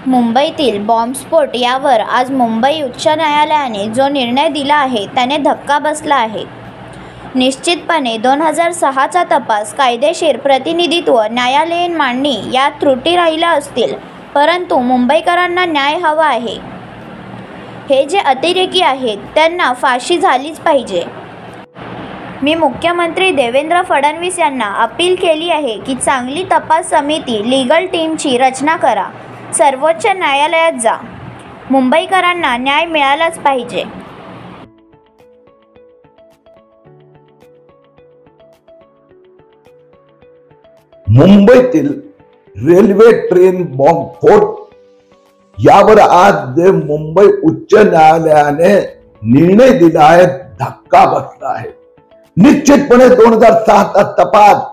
मुंबईतील बॉम्बस्फोट यावर आज मुंबई उच्च न्यायालयाने जो निर्णय दिला आहे त्याने धक्का बसला आहे। निश्चितपणे 2006चा तपास, कायदेशीर प्रतिनिधित्व, न्यायालयीन मांडणी यात त्रुटी राहिल्या असतील, परंतु मुंबईकरांना न्याय हवा आहे। हे जे अतिरेकी आहेत त्यांना फाशी झालीच पाहिजे। मी मुख्यमंत्री देवेंद्र फडणवीस यांना अपील केली आहे की चांगली तपास समिती, लीगल टीमची रचना करा, सर्वोच्च न्यायालयात जा। मुंबईकरांना न्याय मिळालाच पाहिजे। मुंबईतील रेल्वे ट्रेन बॉम्बस्फोट यावर आज जे मुंबई उच्च न्यायालयाने निर्णय दिला आहे, धक्का बसला आहे। निश्चितपणे 2006चा तपास,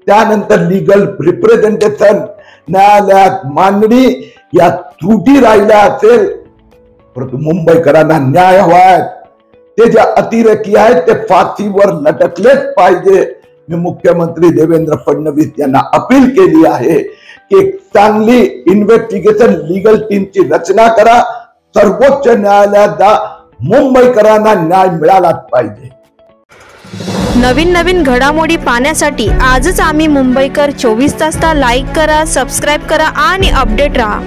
त्यानंतर लीगल रिप्रेझेंटेशन, न्यायालयात मांडणी या त्रुटी राहिल्या असेल, परंतु मुंबईकरांना न्याय हवाय। ते जे अतिरेकी आहेत ते फाशीवर लटकलेच पाहिजे। मी मुख्यमंत्री देवेंद्र फडणवीस यांना अपील केली आहे की एक चांगली इन्व्हेस्टिगेशन लीगल टीमची रचना करा, सर्वोच्च न्यायालयात जा, मुंबईकरांना न्याय मिळालाच पाहिजे। नवीन घडामोडी पाहण्यासाठी आजच आम्ही मुंबईकर 24 तासला लाईक करा, सबस्क्राईब करा आणि अपडेट रहा।